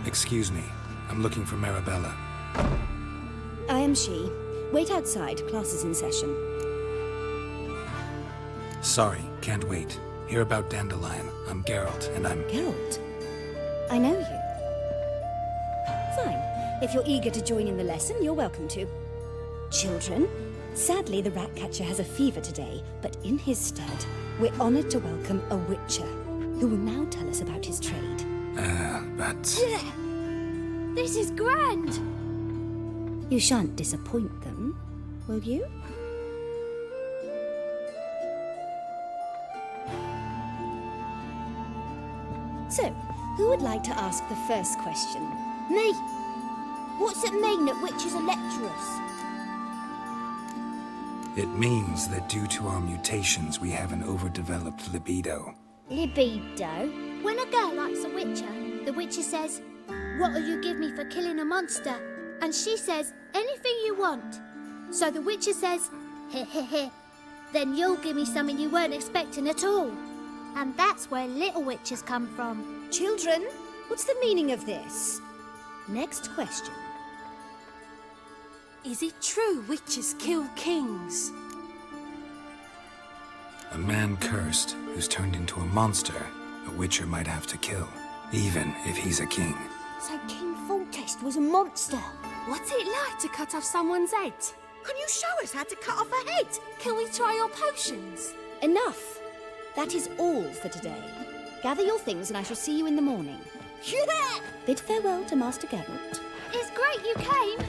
Excuse me. I'm looking for Marabella. I am she. Wait outside. Class is in session. Sorry, can't wait. Hear about Dandelion. I'm Geralt, and I'm... Geralt? I know you. Fine. If you're eager to join in the lesson, you're welcome to. Children, sadly the Ratcatcher has a fever today, but in his stead, we're honored to welcome a Witcher, who will now tell us about his trade. But... This is grand! You shan't disappoint them, will you? So, who would like to ask the first question? Me! What's it mean that witches are lecturers? It means that due to our mutations, we have an overdeveloped libido. Libido? When a girl likes a witcher, the witcher says, "What'll you give me for killing a monster?" And she says, "Anything you want." So the witcher says, "Heh heh heh. Then you'll give me something you weren't expecting at all." And that's where little witches come from. Children, what's the meaning of this? Next question. Is it true witches kill kings? A man cursed who's turned into a monster, a witcher might have to kill, even if he's a king. So King Foltest was a monster. What's it like to cut off someone's head? Can you show us how to cut off a head? Can we try your potions? Enough. That is all for today. Gather your things and I shall see you in the morning. Yeah! Bid farewell to Master Geralt. It's great you came.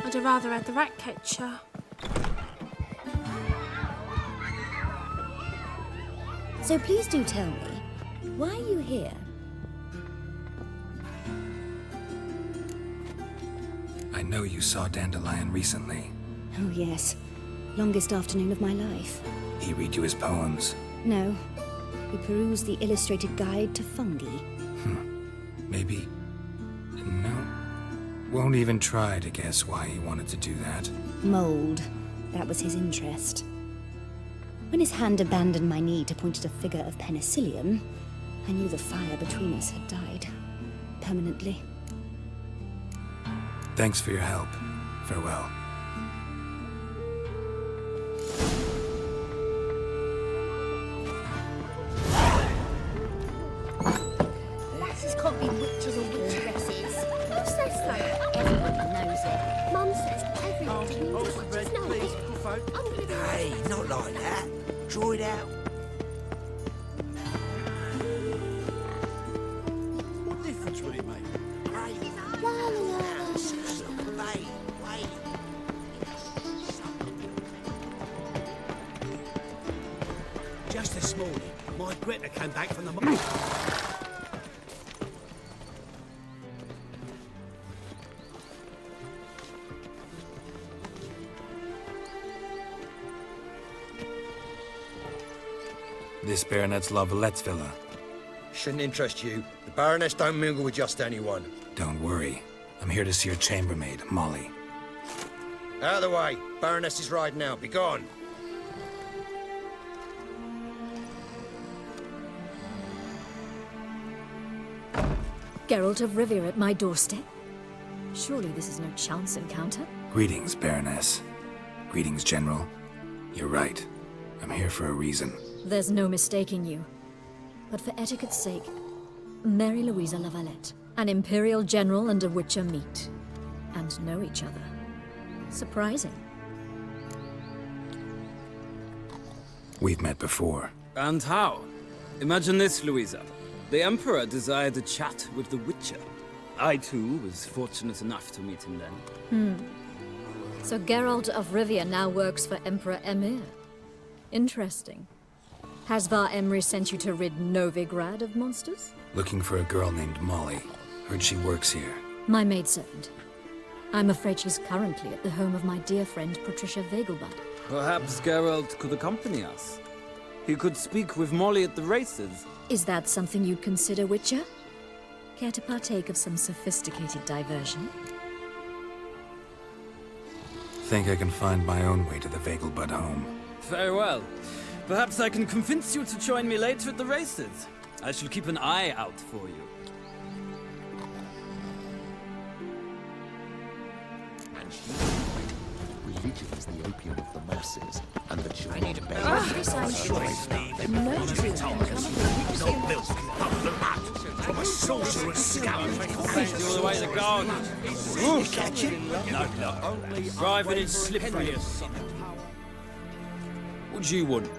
I'd have rather had the Ratcatcher. So please do tell me, why are you here? I know you saw Dandelion recently. Oh yes, longest afternoon of my life. He read you his poems. No, we perused the illustrated guide to fungi. Maybe... No? Won't even try to guess why he wanted to do that. Mold, that was his interest. When his hand abandoned my knee to point at a figure of penicillium, I knew the fire between us had died. Permanently. Thanks for your help. Farewell. Lasses can't be witches or witchesses. Who says so? Everybody knows it. Mum says everybody knows witches know it. I'm gonna be Hey, not like that. Draw it out. What difference would it make? Great. la la la. Wait. Just this morning, my Greta came back from the... This Baronet's La Valettes villa. Shouldn't interest you. The Baroness don't mingle with just anyone. Don't worry. I'm here to see your chambermaid, Molly. Out of the way. Baroness is riding out. Be gone. Geralt of Rivia at my doorstep? Surely this is no chance encounter? Greetings, Baroness. Greetings, General. You're right. I'm here for a reason. There's no mistaking you. But for etiquette's sake, Mary Louisa La Valette, an Imperial General and a Witcher meet. And know each other. Surprising. We've met before. And how? Imagine this, Louisa. The Emperor desired a chat with the Witcher. I, too, was fortunate enough to meet him then. So Geralt of Rivia now works for Emperor Emhyr. Interesting. Has Var Emry sent you to rid Novigrad of monsters? Looking for a girl named Molly. Heard she works here. My maidservant. I'm afraid she's currently at the home of my dear friend Patricia Vegelbud. Perhaps Geralt could accompany us. He could speak with Molly at the races. Is that something you'd consider, Witcher? Care to partake of some sophisticated diversion? Think I can find my own way to the Vegelbud home. Very well. Perhaps I can convince you to join me later at the races. I shall keep an eye out for you. religion is the opium of the masses, and that should not bend. Not milk, but blood from a sorcerer's scalp. All the way to the garden. You catch it? No luck. Driving in slippery. What do you want?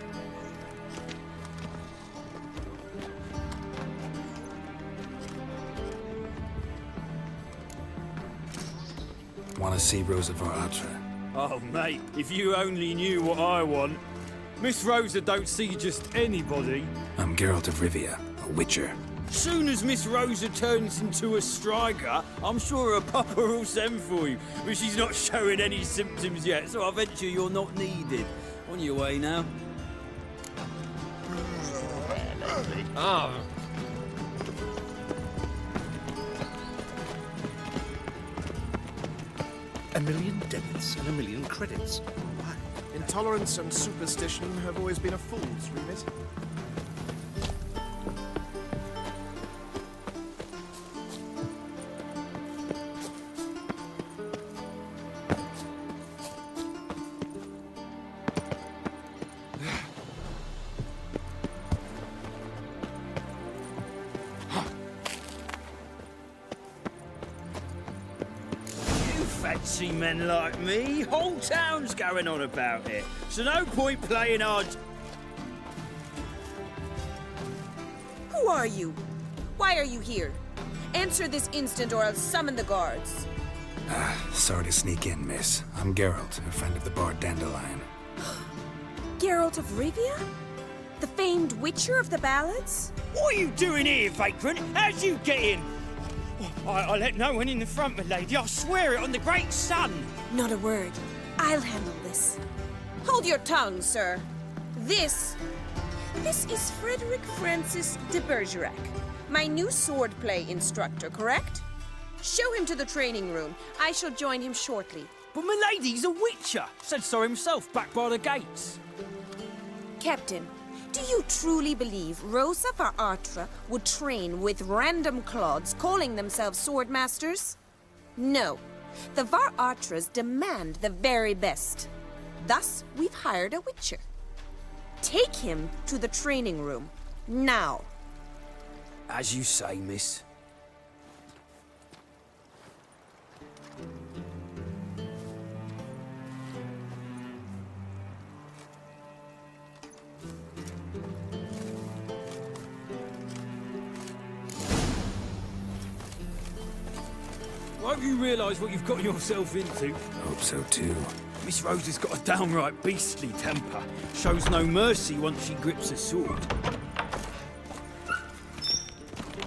Want to see Rosa var Atra? Oh, mate, if you only knew what I want. Miss Rosa don't see just anybody. I'm Geralt of Rivia, a witcher. Soon as Miss Rosa turns into a striker, I'm sure her papa will send for you. But she's not showing any symptoms yet, so I venture you're not needed. On your way now. Ah, A million debits and a million credits. Why? Intolerance and superstition have always been a fool's remit. Fancy men like me, whole town's going on about it. So no point playing hard. Who are you? Why are you here? Answer this instant or I'll summon the guards. Sorry to sneak in, miss. I'm Geralt, a friend of the bard Dandelion. Geralt of Rivia? The famed witcher of the ballads? What are you doing here, vagrant? How'd you get in? I let no one in the front, my lady. I swear it on the great sun. Not a word. I'll handle this. Hold your tongue, sir. This is Frederick Francis de Bergerac, my new swordplay instructor, correct? Show him to the training room. I shall join him shortly. But my lady's a witcher. Said so himself back by the gates. Captain, do you truly believe Rosa var Atra would train with random clods calling themselves sword masters? No. The var Atras demand the very best. Thus, we've hired a witcher. Take him to the training room. Now. As you say, miss. I hope you realise what you've got yourself into. Hope so too. Miss Rosa's got a downright beastly temper. Shows no mercy once she grips a sword.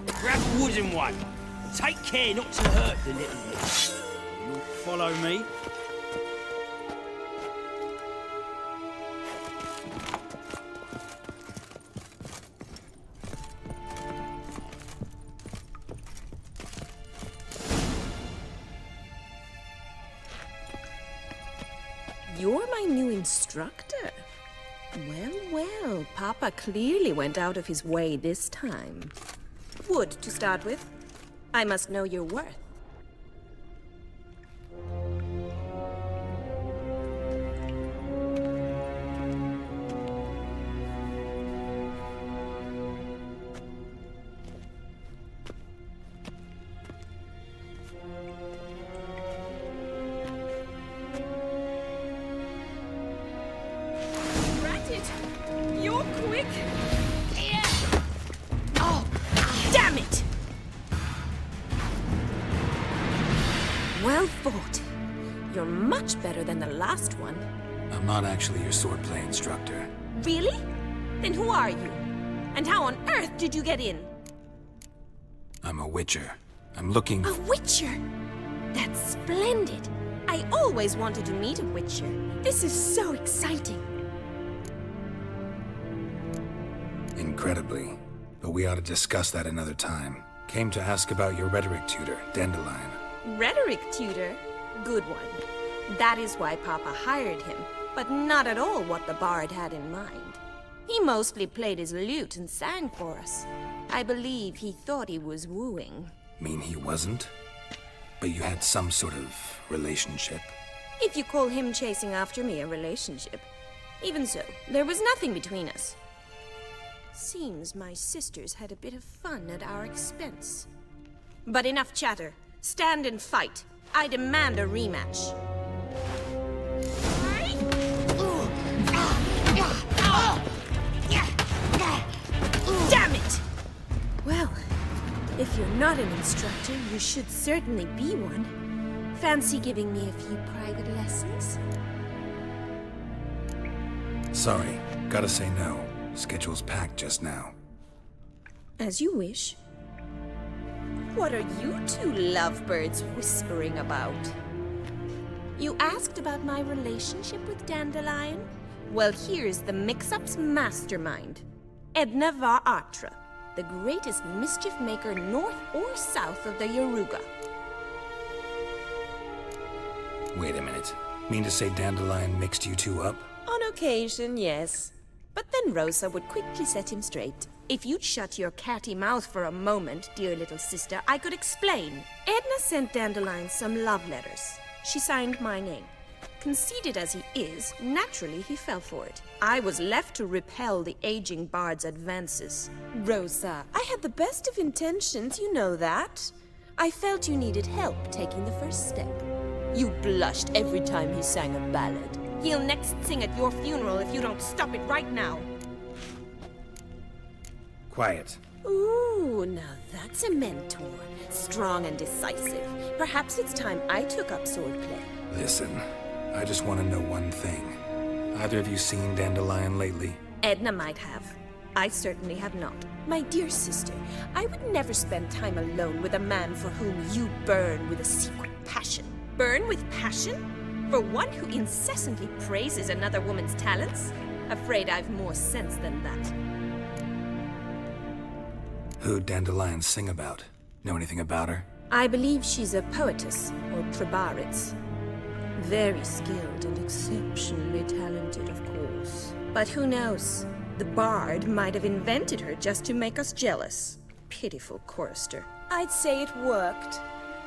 Grab a wooden one. Take care not to hurt the little one. You'll follow me. You're my new instructor. Well, well, Papa clearly went out of his way this time. Wood, to start with. I must know your worth. You're quick! Oh, damn it! Well fought. You're much better than the last one. I'm not actually your swordplay instructor. Really? Then who are you? And how on earth did you get in? I'm a witcher. I'm looking A witcher? That's splendid. I always wanted to meet a witcher. This is so exciting. incredibly. But we ought to discuss that another time. Came to ask about your rhetoric tutor, Dandelion. Rhetoric tutor? Good one. That is why Papa hired him, but not at all what the bard had in mind. He mostly played his lute and sang for us. I believe he thought he was wooing. Mean he wasn't? But you had some sort of relationship? If you call him chasing after me a relationship. Even so, there was nothing between us. Seems my sisters had a bit of fun at our expense. But enough chatter. Stand and fight. I demand a rematch. Damn it! Well, if you're not an instructor, you should certainly be one. Fancy giving me a few private lessons? Sorry, gotta say no. Schedule's packed just now. As you wish. What are you two lovebirds whispering about? You asked about my relationship with Dandelion? Well, here's the mix-up's mastermind. Edna var Atra, the greatest mischief maker north or south of the Yaruga. Wait a minute. Mean to say Dandelion mixed you two up? On occasion, yes. But then Rosa would quickly set him straight. If you'd shut your catty mouth for a moment, dear little sister, I could explain. Edna sent Dandelion some love letters. She signed my name. Conceited as he is, naturally he fell for it. I was left to repel the aging bard's advances. Rosa, I had the best of intentions, you know that. I felt you needed help taking the first step. You blushed every time he sang a ballad. He'll next sing at your funeral if you don't stop it right now. Quiet. Ooh, now that's a mentor. Strong and decisive. Perhaps it's time I took up swordplay. Listen, I just want to know one thing. Either of you seen Dandelion lately? Edna might have. I certainly have not. My dear sister, I would never spend time alone with a man for whom you burn with a secret passion. Burn with passion? For one who incessantly praises another woman's talents? Afraid I've more sense than that. Who'd Dandelion sing about? Know anything about her? I believe she's a poetess, or trebarits. Very skilled and exceptionally talented, of course. But who knows? The bard might have invented her just to make us jealous. Pitiful chorister. I'd say it worked.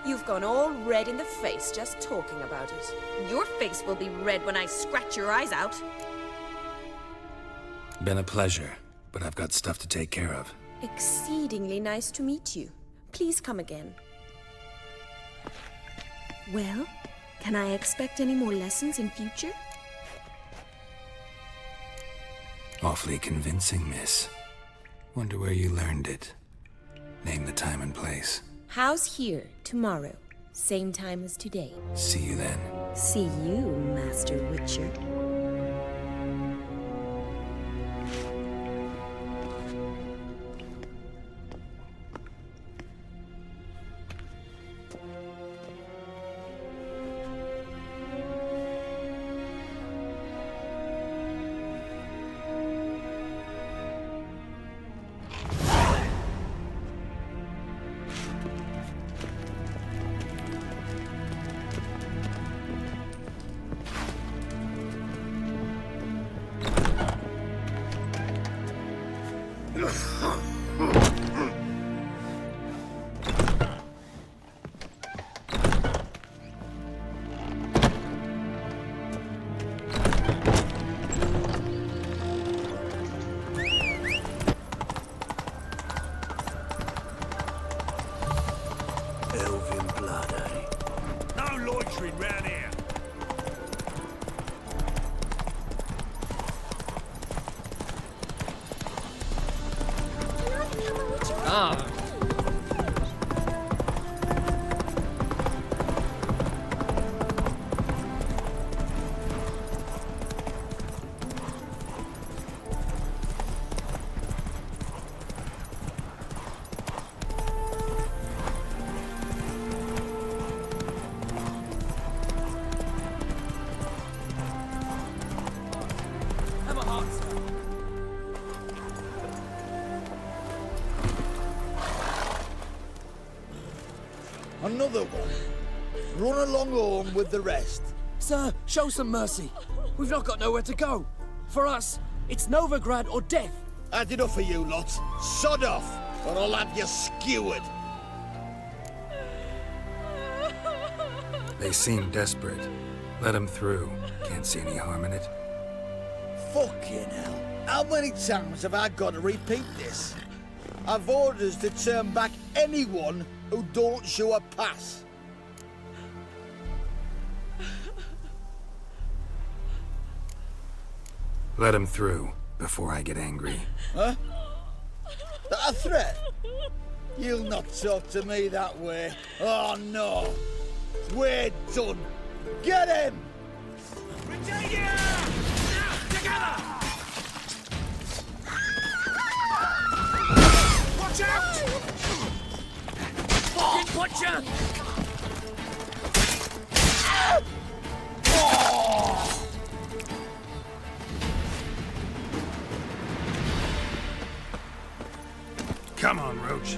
You've gone all red in the face just talking about it. Your face will be red when I scratch your eyes out. Been a pleasure, but I've got stuff to take care of. Exceedingly nice to meet you. Please come again. Well, can I expect any more lessons in future? Awfully convincing, miss. Wonder where you learned it. Name the time and place. House here, tomorrow. Same time as today. See you then. See you, Master Witcher. Elven blood, eh? No loitering round here. Another one. Run along home with the rest. Sir, show some mercy. We've not got nowhere to go. For us, it's Novigrad or death. Had enough of you lots. Sod off, or I'll have you skewered. They seem desperate. Let him through. Can't see any harm in it. Fucking hell. How many times have I got to repeat this? I've orders to turn back anyone who don't show a pass. Let him through before I get angry. Huh? That a threat? You'll not talk to me that way. Oh no. We're done. Get him! Britannia! Together! Watch out! Fucking butcher! Come on, Roach.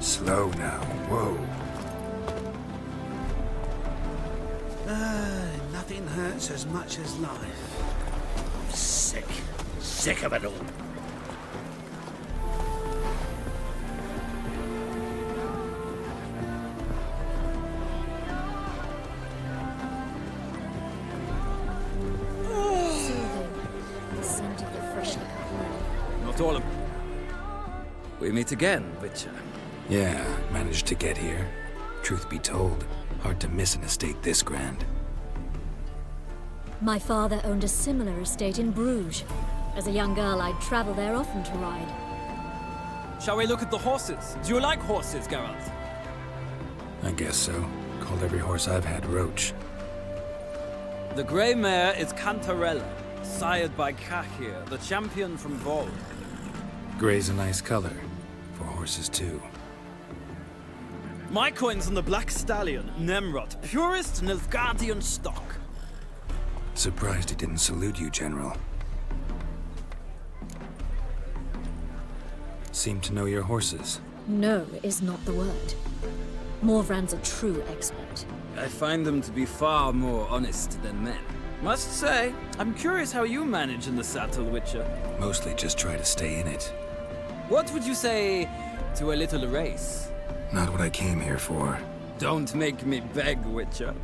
Slow now. Whoa. Nothing hurts as much as life. I'm sick. Sick of it all. Soothing. The scent of the freshly cut lemon. Not all of them. We meet again, Witcher. Yeah, managed to get here. Truth be told, hard to miss an estate this grand. My father owned a similar estate in Bruges. As a young girl, I'd travel there often to ride. Shall we look at the horses? Do you like horses, Geralt? I guess so. Called every horse I've had Roach. The grey mare is Cantarella, sired by Cahir, the champion from Vol. Gray's a nice color. For horses, too. My coin's on the Black Stallion, Nemrod, purest Nilfgaardian stock. Surprised he didn't salute you, General. Seem to know your horses. No is not the word. Morvrand's a true expert. I find them to be far more honest than men. Must say, I'm curious how you manage in the saddle, Witcher. Mostly just try to stay in it. What would you say to a little race? Not what I came here for. Don't make me beg, Witcher.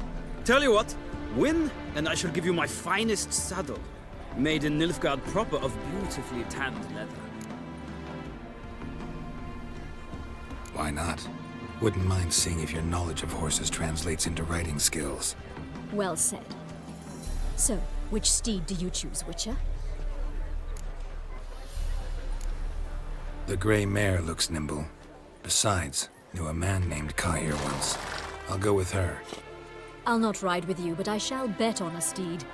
Tell you what, win, and I shall give you my finest saddle. Made in Nilfgaard proper of beautifully tanned leather. Why not? Wouldn't mind seeing if your knowledge of horses translates into riding skills. Well said. So, which steed do you choose, Witcher? The gray mare looks nimble. Besides, knew a man named Cahir once. I'll go with her. I'll not ride with you, but I shall bet on a steed.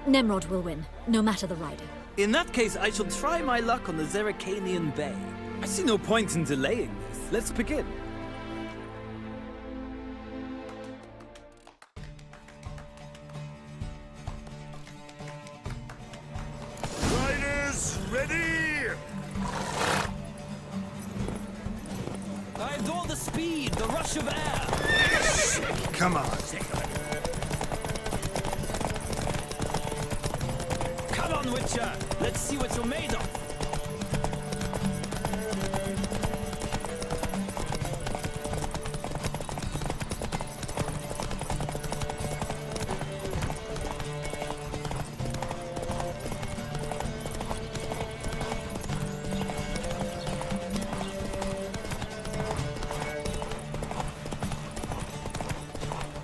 Nemrod will win, no matter the rider. In that case, I shall try my luck on the Zerrikanian Bay. I see no point in delaying this. Let's begin. Riders, ready! I adore the speed, the rush of air. Come on. Come on, Witcher. Let's see what you're made of.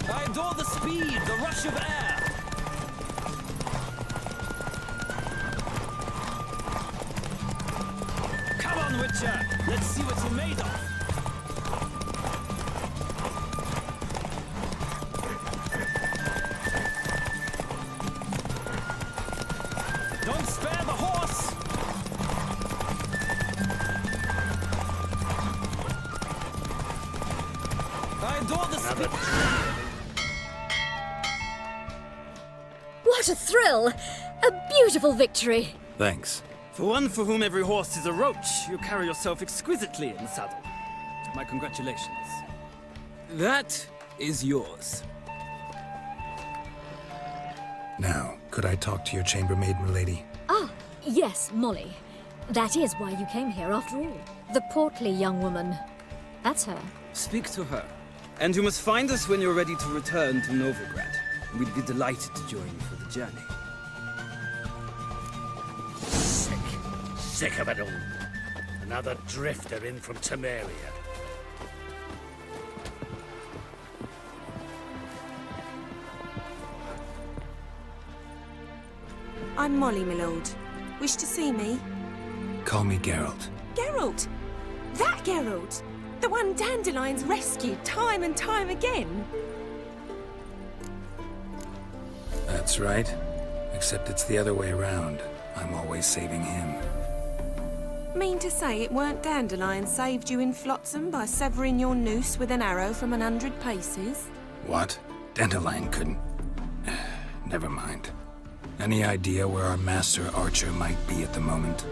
I adore the speed, the rush of air. Come on, Witcher. Let's see what you're made of. Don't spare the horse. Another What a thrill! A beautiful victory! Thanks. For one for whom every horse is a roach, you carry yourself exquisitely in the saddle. My congratulations. That is yours. Now, could I talk to your chambermaid, milady? Ah, yes, Molly. That is why you came here after all. The portly young woman. That's her. Speak to her. And you must find us when you're ready to return to Novigrad. We'd be delighted to join you for the journey. Sick of it all. Another drifter in from Temeria. I'm Molly, my lord. Wish to see me? Call me Geralt. Geralt! That Geralt! The one Dandelion's rescued time and time again! That's right. Except it's the other way around. I'm always saving him. Mean to say it weren't Dandelion saved you in Flotsam by severing your noose with an arrow from 100 paces? What? Dandelion couldn't... Never mind. Any idea where our master archer might be at the moment?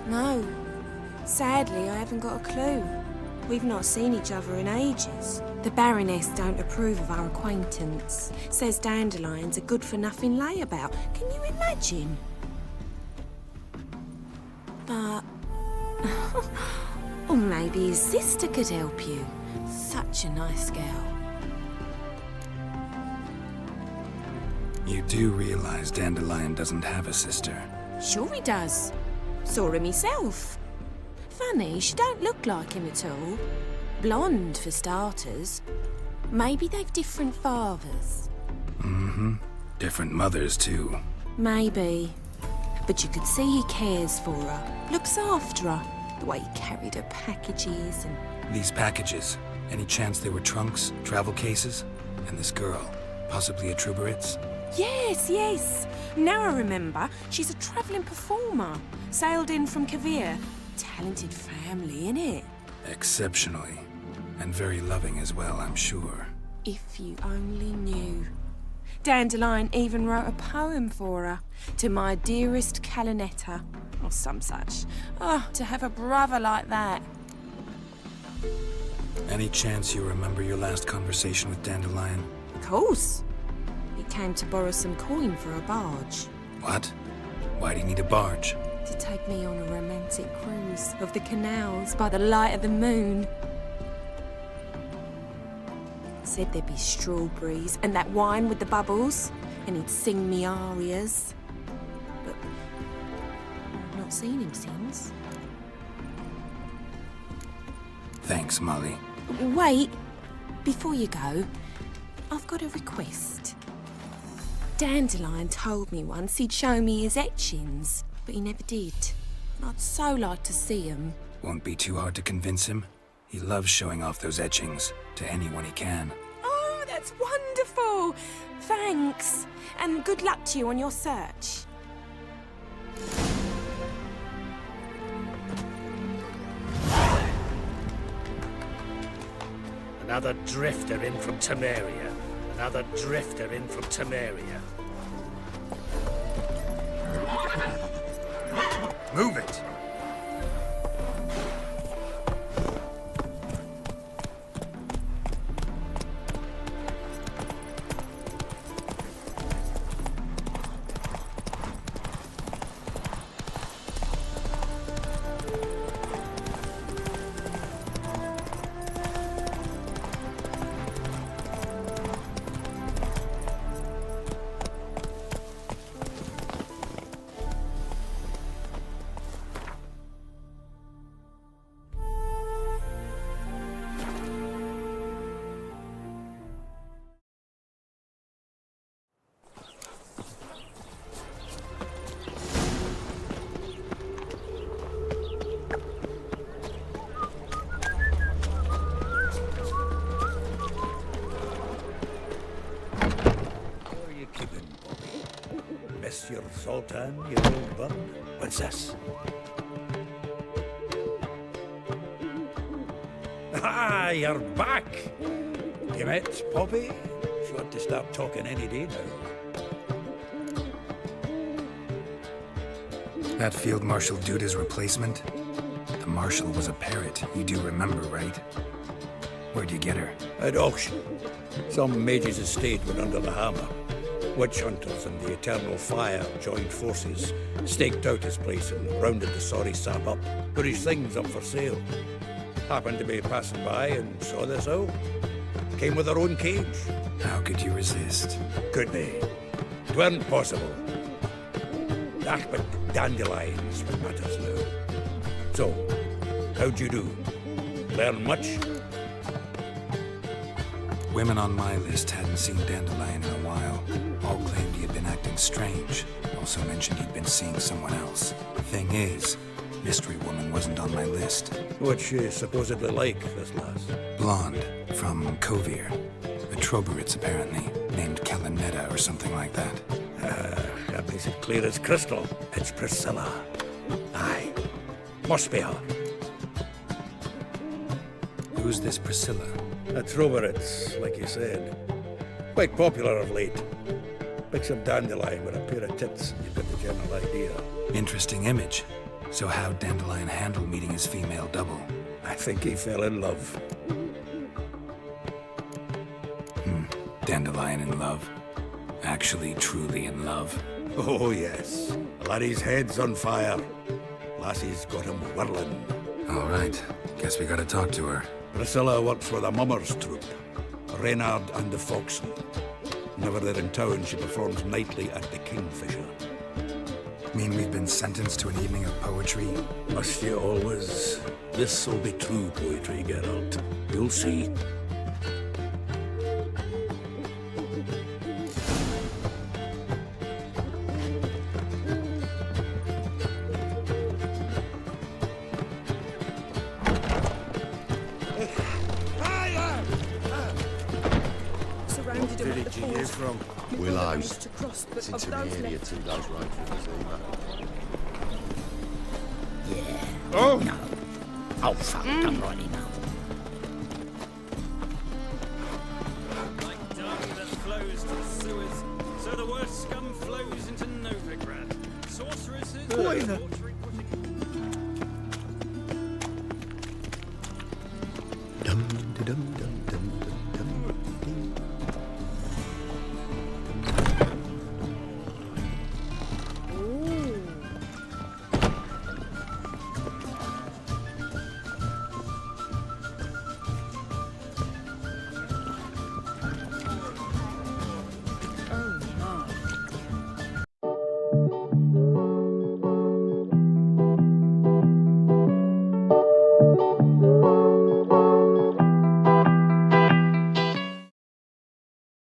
No. Sadly, I haven't got a clue. We've not seen each other in ages. The Baroness don't approve of our acquaintance. Says Dandelion's a good-for-nothing layabout. Can you imagine? But... or maybe his sister could help you. Such a nice girl. You do realize Dandelion doesn't have a sister? Sure he does. Saw him myself. Funny, she don't look like him at all. Blonde, for starters. Maybe they've different fathers. Mm-hmm. Different mothers, too. Maybe. But you could see he cares for her. Looks after her. The way he carried her packages and... These packages, any chance they were trunks, travel cases? And this girl, possibly a Truberitz? Yes, yes. Now I remember, she's a travelling performer. Sailed in from Kavir. Talented family, innit? Exceptionally. And very loving as well, I'm sure. If you only knew. Dandelion even wrote a poem for her. To my dearest Calinetta. Or some such. Oh, to have a brother like that. Any chance you remember your last conversation with Dandelion? Of course. He came to borrow some coin for a barge. What? Why'd he need a barge? To take me on a romantic cruise of the canals by the light of the moon. Said there'd be strawberries and that wine with the bubbles, and he'd sing me arias. But I've not seen him since. Thanks, Molly. Wait, before you go, I've got a request. Dandelion told me once he'd show me his etchings, but he never did. And I'd so like to see them. Won't be too hard to convince him. He loves showing off those etchings to anyone he can. Oh, that's wonderful! Thanks. And good luck to you on your search. Another drifter in from Temeria. Another drifter in from Temeria. Move it! Monsieur Sultan, you old buck. What's this? Ah, you're back. You met Poppy? She ought to start talking any day now. That Field Marshal Duda's replacement? The Marshal was a parrot, you do remember, right? Where'd you get her? At auction. Some mage's estate went under the hammer. Witch hunters and the Eternal Fire joined forces, staked out his place and rounded the sorry sap up, put his things up for sale. Happened to be passing by and saw this out. Came with her own cage. How could you resist? Could they? It weren't possible. Ah, but dandelions what matters now. So, how'd you do? Learn much? Women on my list hadn't seen Dandelion in a while. All claimed he had been acting strange. Also mentioned he'd been seeing someone else. Thing is, Mystery Woman wasn't on my list. What's she supposedly like, this lass? Blonde, from Kovir. The Troberits, apparently. Named Kalanetta or something like that. That makes it clear as crystal. It's Priscilla. Aye. Must be her. Who's this Priscilla? A Troberits, like you said. Quite popular of late. Picture Dandelion with a pair of tits. You've got the general idea. Interesting image. So how'd Dandelion handle meeting his female double? I think he fell in love. Dandelion in love. Actually, truly in love. Oh, yes. Laddie's head's on fire. Lassie's got him whirling. All right. Guess we gotta talk to her. Priscilla works with a mummers troupe. Reynard and the Foxen. Whenever they're in town, she performs nightly at the Kingfisher. Mean we've been sentenced to an evening of poetry? Must you always? This'll be true poetry, Geralt. You'll see. Where did you hear from? Willows. It's intermediate to those right through the Yeah. Oh! No. Oh, fuck, I'm righty now. Like dung that flows to the sewers, so the worst scum flows into Novigrad. Sorceresses, Boy, torturing